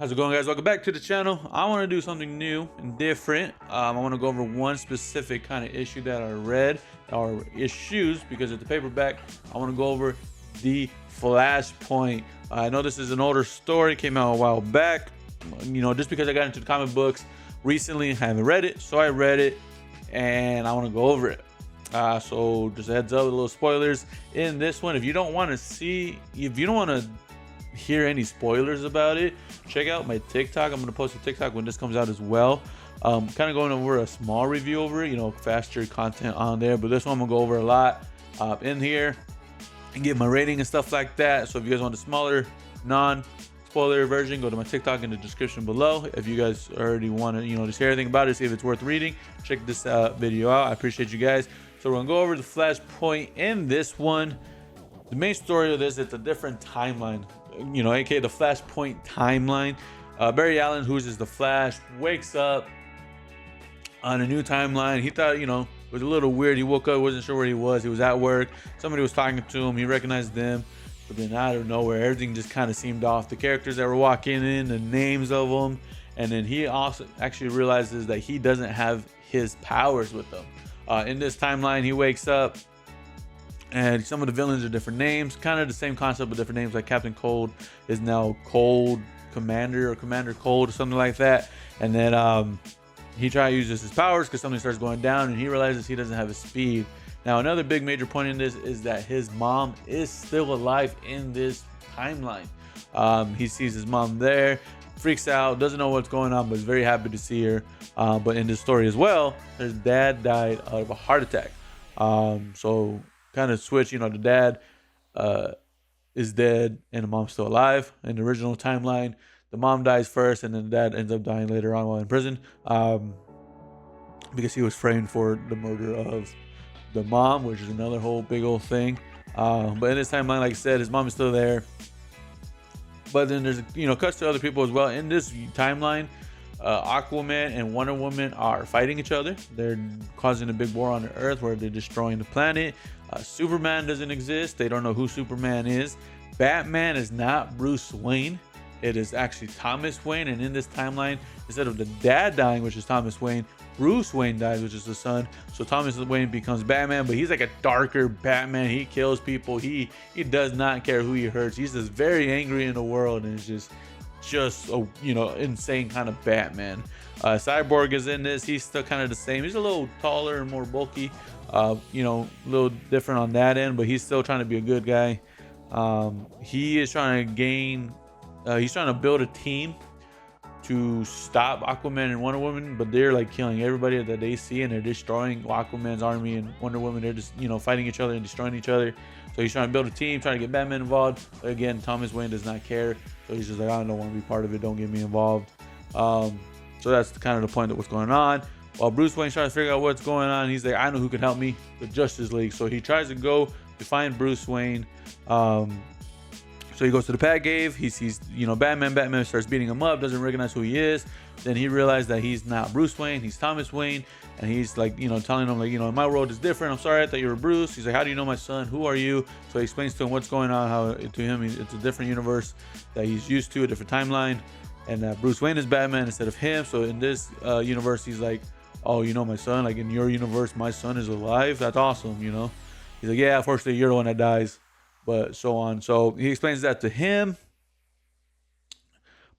How's it going, guys? Welcome back to the channel. I want to do something new and different. I want to go over one specific kind of issue that I read, or issues, because it's the paperback. I want to go over the Flashpoint. I know this is an older story, came out a while back. Just because I got into the comic books recently, I haven't read it, so I read it, and I want to go over it. So just a heads up, a little spoilers in this one. If you don't want to hear any spoilers about it, check out my TikTok. I'm gonna post a TikTok when this comes out as well. Kind of going over a small review over it, faster content on there, but this one I'm gonna go over a lot in here and give my rating and stuff like that. So if you guys want a smaller non-spoiler version, go to my TikTok in the description below. If you guys already want to just hear anything about it, see if it's worth reading, check this video out. I appreciate you guys. So we're gonna go over the Flashpoint in this one. The main story of this, it's a different timeline, aka the Flashpoint timeline. Barry Allen, who's is the Flash, wakes up on a new timeline. He thought, it was a little weird. He woke up, wasn't sure where he was. He was at work. Somebody was talking to him. He recognized them, but then out of nowhere, everything just kind of seemed off. The characters that were walking in, the names of them, and then he also actually realizes that he doesn't have his powers with him. In this timeline, he wakes up, and some of the villains are different names, kind of the same concept but different names. Like Captain Cold is now Cold Commander, or Commander Cold, or something like that. And then he tries to use his powers because something starts going down, and he realizes he doesn't have his speed. Now, another big major point in this is that his mom is still alive in this timeline. He sees his mom there, freaks out, doesn't know what's going on, but is very happy to see her. But in this story as well, his dad died of a heart attack. So kind of switch, the dad is dead and the mom's still alive. In the original timeline, the mom dies first, and then the dad ends up dying later on while in prison, because he was framed for the murder of the mom, which is another whole big old thing. But in this timeline, like I said, his mom is still there. But then there's cuts to other people as well. In this timeline, Aquaman and Wonder Woman are fighting each other. They're causing a big war on the Earth where they're destroying the planet. Superman doesn't exist. They don't know who Superman is. Batman is not Bruce Wayne. It is actually Thomas Wayne. And in this timeline, instead of the dad dying, which is Thomas Wayne, Bruce Wayne dies, which is the son. So Thomas Wayne becomes Batman, but he's like a darker Batman. He kills people. He does not care who he hurts. He's just very angry in the world, and it's just a insane kind of Batman. Cyborg is in this. He's still kind of the same. He's a little taller and more bulky, a little different on that end, but he's still trying to be a good guy. He is trying to he's trying to build a team to stop Aquaman and Wonder Woman, but they're like killing everybody that they see, and they're destroying Aquaman's army and Wonder Woman. They're just fighting each other and destroying each other. So he's trying to build a team, trying to get Batman involved. But again, Thomas Wayne does not care. So he's just like, I don't want to be part of it. Don't get me involved. So that's kind of the point of what's going on. While Bruce Wayne's trying to figure out what's going on, he's like, I know who can help me, the Justice League. So he tries to go to find Bruce Wayne. So he goes to the Batcave. He sees, Batman. Batman starts beating him up, doesn't recognize who he is. Then he realizes that he's not Bruce Wayne, he's Thomas Wayne. And he's like, telling him, like, my world is different. I'm sorry, I thought you were Bruce. He's like, how do you know my son? Who are you? So he explains to him what's going on, how to him it's a different universe that he's used to, a different timeline. And that Bruce Wayne is Batman instead of him. So in this universe, he's like, oh, my son, like in your universe, my son is alive. That's awesome, He's like, yeah, unfortunately, you're the one that dies. But so on. So he explains that to him.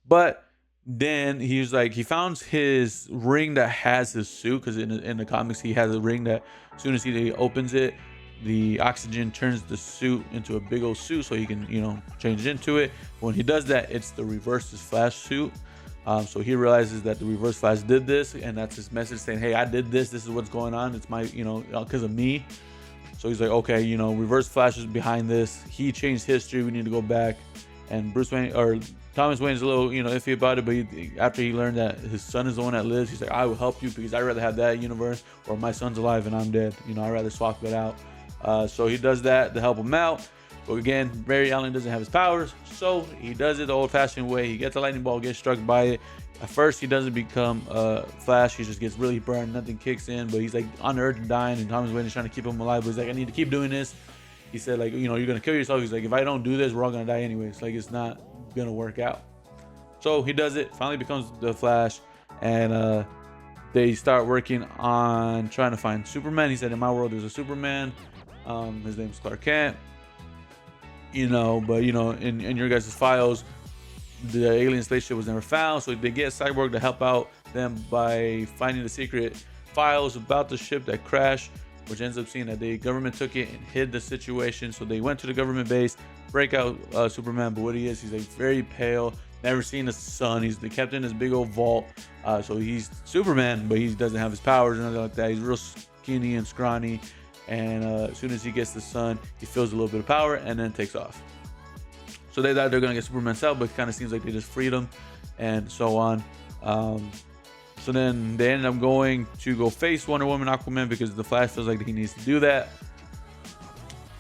But then he's like, he found his ring that has his suit, because in the comics he has a ring that as soon as he opens it, the oxygen turns the suit into a big old suit, so he can change into it. When he does that, it's the Reverse Flash suit. So he realizes that the Reverse Flash did this, and that's his message saying, hey, I did this. This is what's going on. It's my because of me. So he's like, okay, Reverse Flash is behind this. He changed history. We need to go back. And Bruce Wayne, or Thomas Wayne's a little, iffy about it. But after he learned that his son is the one that lives, he's like, I will help you, because I'd rather have that universe, or my son's alive and I'm dead. I'd rather swap it out. So he does that to help him out. But again, Barry Allen doesn't have his powers, so he does it the old-fashioned way. He gets a lightning ball, gets struck by it. At first, he doesn't become Flash. He just gets really burned. Nothing kicks in, but he's like on the earth and dying, and Thomas Wayne is trying to keep him alive. But he's like, I need to keep doing this. He said, like, you're going to kill yourself. He's like, if I don't do this, we're all going to die anyways. Like, it's not going to work out. So he does it, finally becomes the Flash, and they start working on trying to find Superman. He said, in my world, there's a Superman. His name's Clark Kent. But in your guys' files, the alien spaceship was never found. So they get Cyborg to help out them by finding the secret files about the ship that crashed, which ends up seeing that the government took it and hid the situation. So they went to the government base, break out Superman. But what he is, he's like very pale, never seen the sun. They kept in this big old vault. So he's Superman, but he doesn't have his powers or nothing like that. He's real skinny and scrawny. And as soon as he gets the sun, he feels a little bit of power and then takes off. So they thought they're going to get Superman's out, but it kind of seems like they just freed him and so on. So then they ended up going to go face Wonder Woman, Aquaman, because the Flash feels like he needs to do that.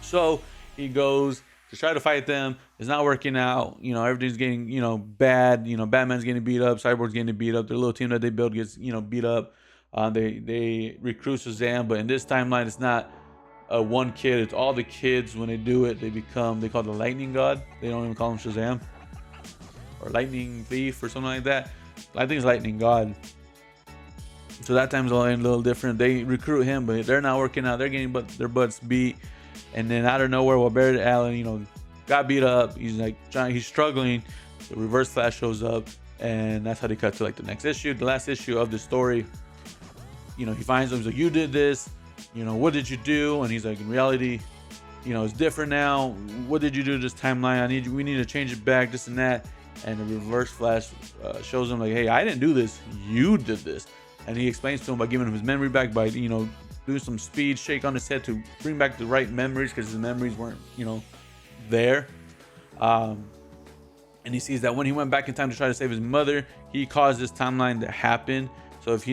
So he goes to try to fight them. It's not working out. Everything's getting, bad. Batman's getting beat up. Cyborg's getting beat up. Their little team that they build gets, beat up. They recruit Shazam, but in this timeline, it's not one kid. It's all the kids. When they do it, they call the Lightning God. They don't even call him Shazam or Lightning Thief or something like that. I think it's Lightning God. So that time's a little different. They recruit him, but they're not working out. They're getting their butts beat. And then out of nowhere, while Barry Allen, got beat up, he's struggling. The Reverse Flash shows up, and that's how they cut to the next issue, the last issue of the story. He finds him. He's like, "You did this. What did you do?" And he's like, "In reality, it's different now. What did you do to this timeline? We need to change it back, this and that." And the Reverse Flash shows him like, "Hey, I didn't do this. You did this." And he explains to him by giving him his memory back, by doing some speed shake on his head to bring back the right memories, because his memories weren't there. And he sees that when he went back in time to try to save his mother, he caused this timeline to happen. So if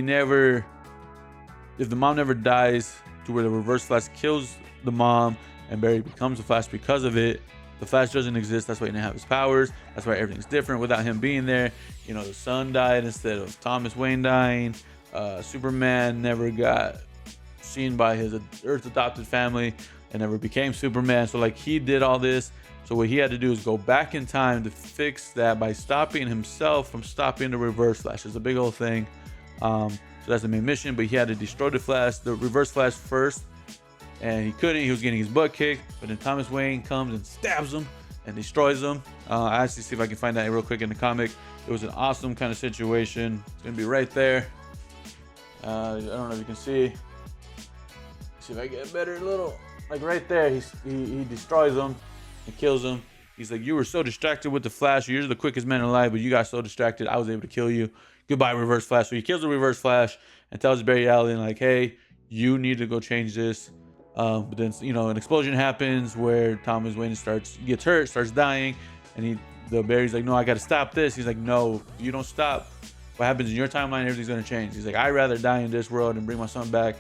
the mom never dies, to where the Reverse Flash kills the mom and Barry becomes the Flash because of it, the Flash doesn't exist. That's why he didn't have his powers. That's why everything's different without him being there. The son died instead of Thomas Wayne dying. Superman never got seen by his Earth adopted family and never became Superman. So he did all this. So what he had to do is go back in time to fix that by stopping himself from stopping the Reverse Flash. It's a big old thing. So that's the main mission. But he had to destroy the Reverse Flash first, and he couldn't. He was getting his butt kicked. But then Thomas Wayne comes and stabs him and destroys him. I actually see if I can find that real quick in the comic. It was an awesome kind of situation. It's gonna be right there. I don't know if you can see. See if I get a better little, right there. He destroys him and kills him. He's like, "You were so distracted with the Flash. You're the quickest man alive, but you got so distracted, I was able to kill you. Goodbye, Reverse Flash." So he kills the Reverse Flash and tells Barry Allen "Hey, you need to go change this." But then an explosion happens where Thomas Wayne gets hurt, starts dying, and Barry's like, "No, I got to stop this." He's like, "No, if you don't stop, what happens in your timeline, everything's gonna change." He's like, "I'd rather die in this world and bring my son back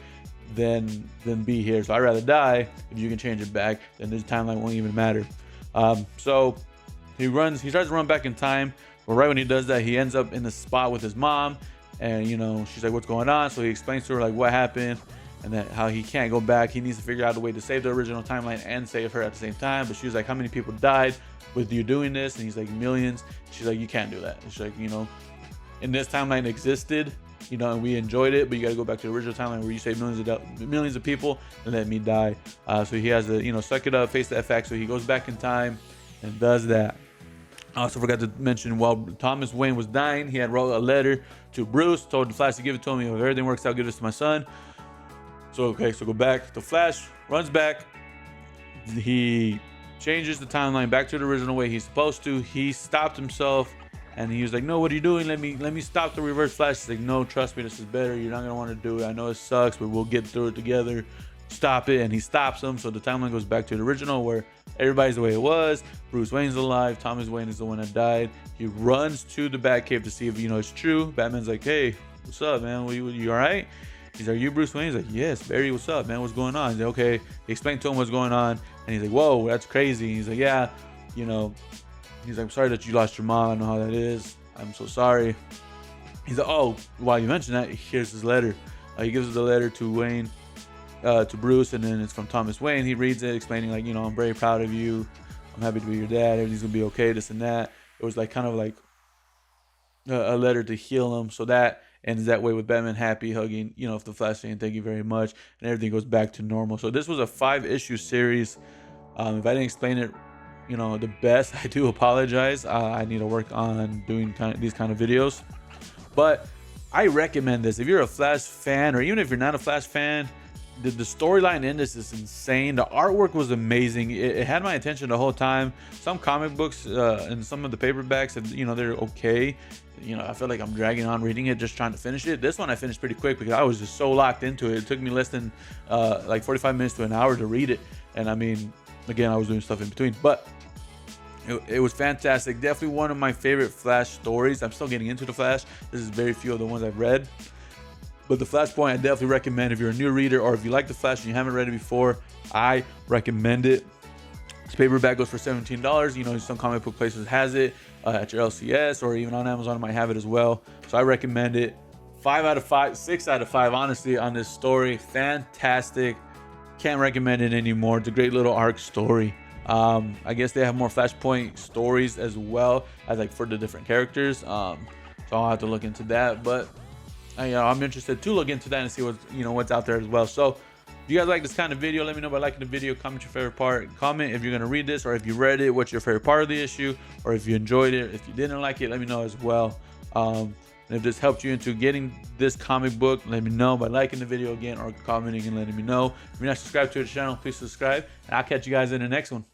than be here. So I'd rather die if you can change it back. Then this timeline won't even matter." So he starts to run back in time. But right when he does that, he ends up in the spot with his mom, and she's like, "What's going on?" So he explains to her what happened, and that how he can't go back. He needs to figure out a way to save the original timeline and save her at the same time. But she was like, "How many people died with you doing this?" And he's like, "Millions." She's like, "You can't do that." She's like, in this timeline existed, and we enjoyed it, but you got to go back to the original timeline where you save millions of people and let me die. So he has to, suck it up, face the facts. So he goes back in time and does that. I also forgot to mention, while Thomas Wayne was dying, he had wrote a letter to Bruce, told the Flash to give it to him. If everything works out, give this to my son. So go back. The Flash runs back. He changes the timeline back to the original way he's supposed to. He stopped himself. And he was like, "No, what are you doing? Let me stop the Reverse Flash." He's like, "No, trust me, this is better. You're not gonna want to do it. I know it sucks, but we'll get through it together. Stop it." And he stops him. So the timeline goes back to the original, where everybody's the way it was. Bruce Wayne's alive. Thomas Wayne is the one that died. He runs to the Batcave to see if it's true. Batman's like, "Hey, what's up, man? You all right?" He's like, "Are you Bruce Wayne?" He's like, "Yes, Barry. What's up, man? What's going on?" He's like, "Okay." He explained to him what's going on, and he's like, "Whoa, that's crazy." He's like, "Yeah, He's like, "I'm sorry that you lost your mom. I know how that is. I'm so sorry." He's like, "Oh, while you mention that, here's his letter." He gives the letter to Wayne, to Bruce, and then it's from Thomas Wayne. He reads it, explaining "I'm very proud of you. I'm happy to be your dad. Everything's gonna be okay. This and that." It was kind of a letter to heal him, so that ends that way with Batman happy, hugging, if the Flash saying thank you very much, and everything goes back to normal. So this was a 5-issue series. If I didn't explain it, the best, I do apologize. I need to work on doing these kind of videos, but I recommend this if you're a Flash fan, or even if you're not a Flash fan. The storyline in this is insane. The artwork was amazing. It had my attention the whole time. Some comic books and some of the paperbacks, they're okay. I feel like I'm dragging on reading it, just trying to finish it. This one I finished pretty quick because I was just so locked into it. It took me less than like 45 minutes to an hour to read it. And I mean, again, I was doing stuff in between, but it was fantastic. Definitely one of my favorite Flash stories. I'm still getting into the Flash. This is very few of the ones I've read. But the Flashpoint, I definitely recommend if you're a new reader, or if you like the Flash and you haven't read it before, I recommend it. This paperback goes for $17. Some comic book places has it at your LCS, or even on Amazon, it might have it as well. So I recommend it. 5 out of 5, 6 out of 5, honestly, on this story. Fantastic. Can't recommend it anymore. It's a great little arc story. I guess they have more Flashpoint stories as well as like for the different characters. So I'll have to look into that. But I'm interested to look into that and see what's out there as well. So if you guys like this kind of video, let me know by liking the video. Comment your favorite part. Comment if you're going to read this, or if you read it, what's your favorite part of the issue, or if you enjoyed it. If you didn't like it, let me know as well. And if this helped you into getting this comic book, let me know by liking the video again, or commenting and letting me know. If you're not subscribed to the channel, please subscribe, and I'll catch you guys in the next one.